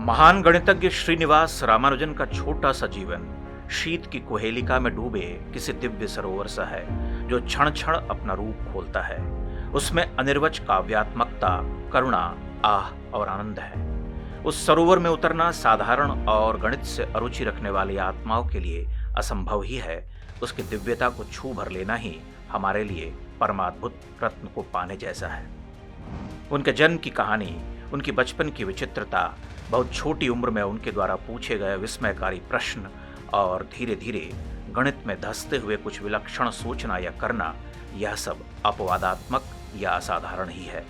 महान गणितज्ञ श्रीनिवास रामानुजन का छोटा सा जीवन शीत की कुहेलिका में डूबे किसी दिव्य सरोवर सा है जो क्षण क्षण अपना रूप खोलता है। उसमें अनिर्वच काव्यात्मकता, करुणा, आह और आनंद है। उस सरोवर में उतरना साधारण और गणित से अरुचि रखने वाली आत्माओं के लिए असंभव ही है। उसकी दिव्यता को छू भर लेना ही हमारे लिए परमाद्भुत रत्न को पाने जैसा है। उनके जन्म की कहानी, उनकी बचपन की विचित्रता, बहुत छोटी उम्र में उनके द्वारा पूछे गए विस्मयकारी प्रश्न और धीरे धीरे गणित में धंसते हुए कुछ विलक्षण सोचना या करना, यह सब अपवादात्मक या असाधारण ही है।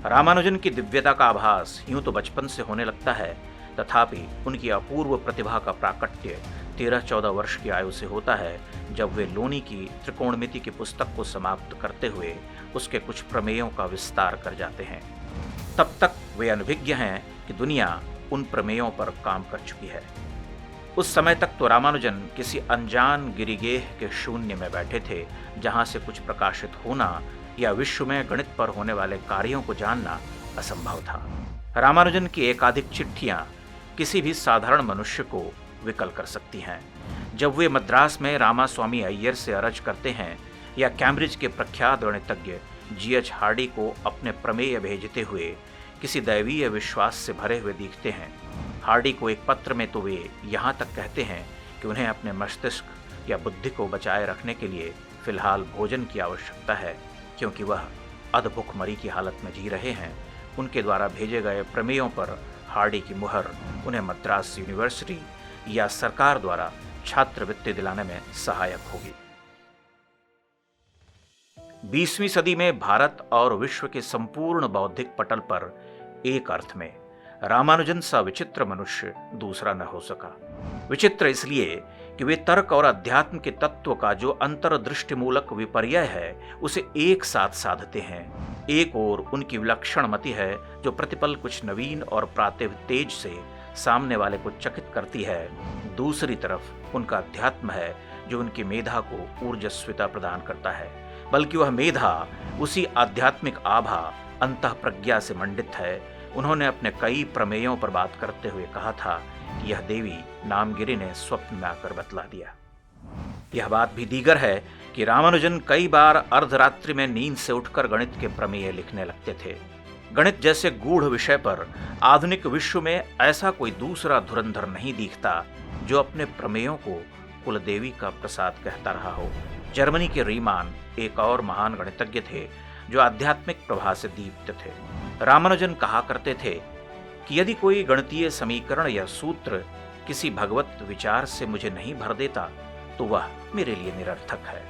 रामानुजन की दिव्यता का आभास यूं तो बचपन से होने लगता है, तथापि उनकी अपूर्व प्रतिभा का प्राकट्य 13-14 वर्ष की आयु से होता है, जब वे लोनी की त्रिकोणमिति की पुस्तक को समाप्त करते हुए उसके कुछ प्रमेयों का विस्तार कर जाते हैं। तब तक वे अनभिज्ञ हैं कि दुनिया उन प्रमेयों पर काम कर चुकी है। उस समय तक तो रामानुजन किसी अनजान गिरिगेह के शून्य में बैठे थे, जहां से कुछ प्रकाशित होना या विश्व में गणित पर होने वाले कार्यों को जानना असंभव था। रामानुजन की एकाधिक चिट्ठियां किसी भी साधारण मनुष्य को विकल कर सकती हैं। जब वे मद्रास में रामास्वामी अय्यर से अर्ज करते हैं या कैम्ब्रिज के प्रख्यात गणितज्ञ G.H. हार्डी को अपने प्रमेय भेजते हुए किसी दैवीय विश्वास से भरे हुए दिखते हैं। हार्डी को एक पत्र में तो वे यहाँ तक कहते हैं कि उन्हें अपने मस्तिष्क या बुद्धि को बचाए रखने के लिए फिलहाल भोजन की आवश्यकता है, क्योंकि वह अधभुखमरी की हालत में जी रहे हैं। उनके द्वारा भेजे गए प्रमेयों पर हार्डी की मुहर उन्हें मद्रास यूनिवर्सिटी या सरकार द्वारा छात्रवृत्ति दिलाने में सहायक होगी। 20वीं सदी में भारत और विश्व के संपूर्ण बौद्धिक पटल पर एक अर्थ में रामानुजन सा विचित्र मनुष्य दूसरा न हो सका। विचित्र इसलिए कि वे तर्क और अध्यात्म के तत्व का जो अंतर्दृष्टिमूलक विपर्यय है, उसे एक साथ साधते हैं। एक ओर उनकी विलक्षण मति है जो प्रतिपल कुछ नवीन और प्रातिभ तेज से सामने वाले को चकित करती है, दूसरी तरफ उनका अध्यात्म है जो उनकी मेधा को ऊर्जस्विता प्रदान करता है। बल्कि वह मेधा उसी आध्यात्मिक आभा अंतः प्रज्ञा से मंडित है। उन्होंने अपने कई प्रमेयों पर बात करते हुए कहा था कि यह देवी नामगिरी ने स्वप्न में आकर बतला दिया। यह बात भी दीगर है कि रामानुजन कई बार अर्धरात्रि में नींद से उठकर गणित के प्रमेय लिखने लगते थे। गणित जैसे गूढ़ विषय पर आधुनिक विश्व में ऐसा कोई दूसरा धुरंधर नहीं दिखता जो अपने प्रमेयों को कुलदेवी का प्रसाद कहता रहा हो। जर्मनी के रीमान एक और महान गणितज्ञ थे जो आध्यात्मिक प्रभा से दीप्त थे। रामानुजन कहा करते थे कि यदि कोई गणितीय समीकरण या सूत्र किसी भगवत विचार से मुझे नहीं भर देता तो वह मेरे लिए निरर्थक है।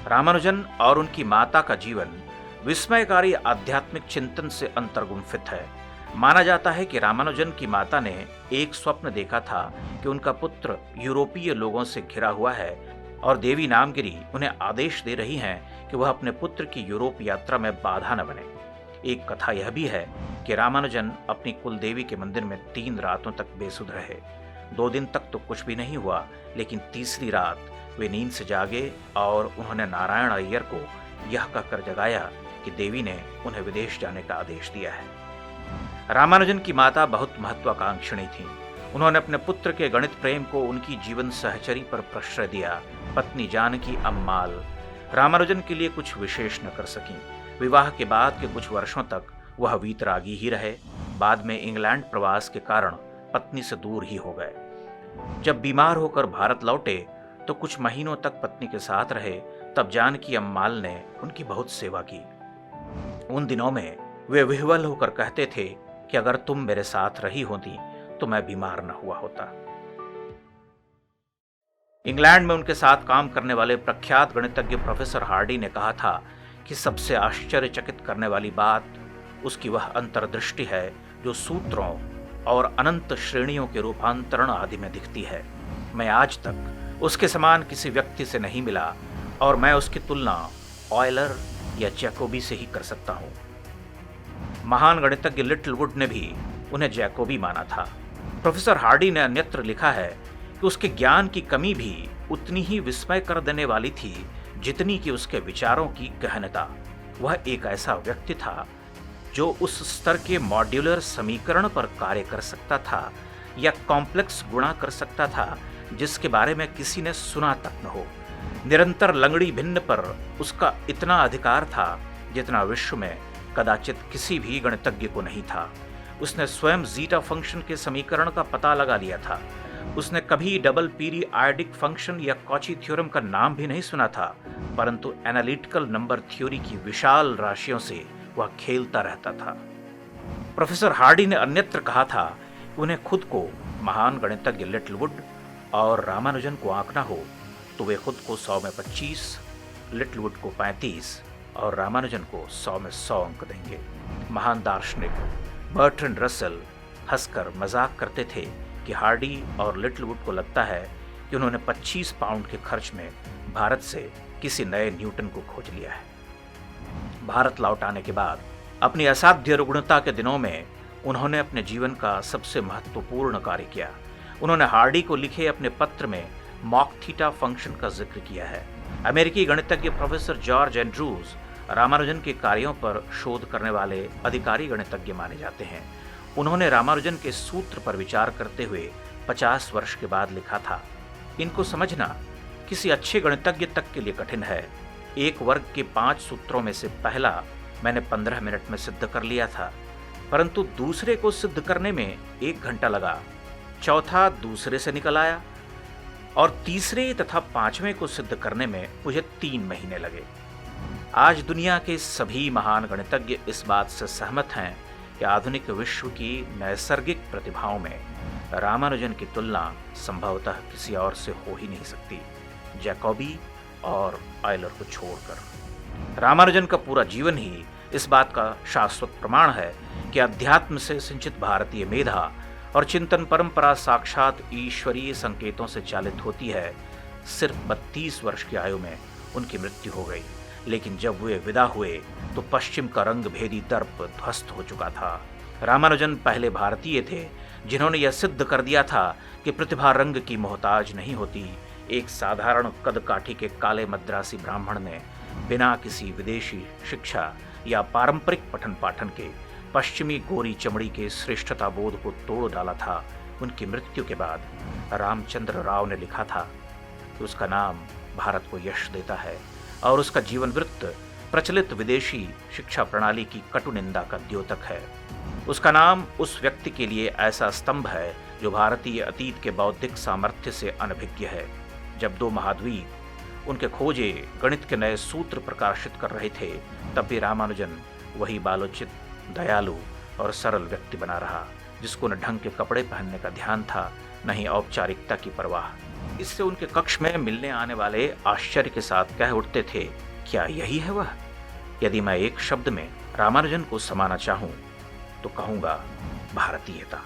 रामानुजन और उनकी माता का जीवन विस्मयकारी आध्यात्मिक चिंतन से अंतर्गुम्फित है। माना जाता है कि रामानुजन की माता ने एक स्वप्न देखा था कि उनका पुत्र यूरोपीय लोगों से घिरा हुआ है और देवी नामगिरी उन्हें आदेश दे रही हैं कि वह अपने पुत्र की यूरोप यात्रा में बाधा न बने। एक कथा यह भी है कि रामानुजन अपनी कुलदेवी के मंदिर में 3 रातों तक बेसुध रहे। 2 दिन तक तो कुछ भी नहीं हुआ, लेकिन तीसरी रात वे नींद से जागे और उन्होंने नारायण अय्यर को यह कहकर जगाया कि देवी ने उन्हें विदेश जाने का आदेश दिया है। रामानुजन की माता बहुत महत्वाकांक्षिणी थी। उन्होंने अपने पुत्र के गणित प्रेम को उनकी जीवन सहचरी पर प्रश्रय दिया। पत्नी जानकी अम्माल रामानुजन के लिए कुछ विशेष न कर सकी। विवाह के बाद के कुछ वर्षों तक वह वीतरागी ही रहे। बाद में इंग्लैंड प्रवास के कारण पत्नी से दूर ही हो गए। जब बीमार होकर भारत लौटे तो कुछ महीनों तक पत्नी के साथ रहे। तब जानकी अम्माल ने उनकी बहुत सेवा की। उन दिनों में वे विह्वल होकर कहते थे कि अगर तुम मेरे साथ रही होती तो मैं बीमार न हुआ होता। इंग्लैंड में उनके साथ काम करने वाले प्रख्यात गणितज्ञ प्रोफेसर हार्डी ने कहा था कि सबसे आश्चर्यचकित करने वाली बात उसकी वह अंतर्दृष्टि है जो सूत्रों और अनंत श्रेणियों के रूपांतरण आदि में दिखती है। मैं आज तक उसके समान किसी व्यक्ति से नहीं मिला और मैं उसकी तुलना ऑयलर या जैकोबी से ही कर सकता हूँ। महान गणितज्ञ लिटिलवुड ने भी उन्हें जैकोबी माना था। प्रोफेसर हार्डी ने अन्यत्र लिखा है कि उसके ज्ञान की कमी भी उतनी ही विस्मय कर देने वाली थी जितनी कि उसके विचारों की गहनता। वह एक ऐसा व्यक्ति था जो उस स्तर के मॉड्यूलर समीकरण पर कार्य कर सकता था या कॉम्प्लेक्स गुणा कर सकता था जिसके बारे में किसी ने सुना तक न हो। निरंतर लंगड़ी भिन्न पर उसका इतना अधिकार था जितना विश्व में कदाचित किसी भी गणितज्ञ को नहीं था। उसने स्वयं जीटा फंक्शन के समीकरण का पता लगा लिया था। उसने कभी डबल पीरियाडिक फंक्शन या कॉची थ्योरम का नाम भी नहीं सुना था, परंतु एनालिटिकल नंबर थ्योरी की विशाल राशियों से वह खेलता रहता था। प्रोफेसर हार्डी ने अन्यत्र कहा था कि उन्हें खुद को महान गणितज्ञ लिटिलवुड और रामानुजन को आंकना हो तो वे खुद को 100 में 25, लिटिलवुड को 35 और रामानुजन को 100 में 100 अंक देंगे। महान दार्शनिक बर्ट्रैंड रसेल हंसकर मजाक करते थे कि हार्डी और लिटिलवुड को लगता है कि उन्होंने 25 पाउंड के खर्च में भारत से किसी नए न्यूटन को खोज लिया है। भारत लौट आने के बाद अपनी असाध्य रुग्णता के दिनों में उन्होंने अपने जीवन का सबसे महत्वपूर्ण कार्य किया। उन्होंने हार्डी को लिखे अपने पत्र में मॉक थीटा फंक्शन का जिक्र किया है। अमेरिकी गणितज्ञ प्रोफेसर जॉर्ज एंड्रूज रामानुजन के कार्यों पर शोध करने वाले अधिकारी गणितज्ञ माने जाते हैं। उन्होंने रामानुजन के सूत्र पर विचार करते हुए 50 वर्ष के बाद लिखा था, इनको समझना किसी अच्छे गणितज्ञ तक के लिए कठिन है। एक वर्ग के 5 सूत्रों में से पहला मैंने 15 मिनट में सिद्ध कर लिया था, परंतु दूसरे को सिद्ध करने में 1 घंटा लगा। चौथा दूसरे से निकल आया और तीसरे तथा 5वें को सिद्ध करने में मुझे 3 महीने लगे। आज दुनिया के सभी महान गणितज्ञ इस बात से सहमत हैं कि आधुनिक विश्व की नैसर्गिक प्रतिभाओं में रामानुजन की तुलना संभवतः किसी और से हो ही नहीं सकती, जैकोबी और आयलर को छोड़कर। रामानुजन का पूरा जीवन ही इस बात का शाश्वत प्रमाण है कि अध्यात्म से सिंचित भारतीय मेधा और चिंतन परंपरा साक्षात ईश्वरीय संकेतों से चालित होती है। सिर्फ 32 वर्ष की आयु में उनकी मृत्यु हो गई, लेकिन जब वे विदा हुए तो पश्चिम का रंग भेदी दर्प ध्वस्त हो चुका था। रामानुजन पहले भारतीय थे जिन्होंने यह सिद्ध कर दिया था कि प्रतिभा रंग की मोहताज नहीं होती। एक साधारण कद काठी के काले मद्रासी ब्राह्मण ने बिना किसी विदेशी शिक्षा या पारंपरिक पठन पाठन के पश्चिमी गोरी चमड़ी के श्रेष्ठता बोध को तोड़ डाला था। उनकी मृत्यु के बाद रामचंद्र राव ने लिखा था कि उसका नाम भारत को यश देता है और उसका जीवन वृत्त प्रचलित विदेशी शिक्षा प्रणाली की कटु निंदा का द्योतक है। उसका नाम उस व्यक्ति के लिए ऐसा स्तंभ है जो भारतीय अतीत के बौद्धिक सामर्थ्य से अनभिज्ञ है। जब 2 महाद्वीप उनके खोजे गणित के नए सूत्र प्रकाशित कर रहे थे, तब भी रामानुजन वही बालोचित, दयालु और सरल व्यक्ति बना रहा, जिसको न ढंग के कपड़े पहनने का ध्यान था, न ही औपचारिकता की परवाह। इससे उनके कक्ष में मिलने आने वाले आश्चर्य के साथ कह उठते थे, क्या यही है वह? यदि मैं एक शब्द में रामानुजन को समाना चाहूं तो कहूंगा भारतीयता।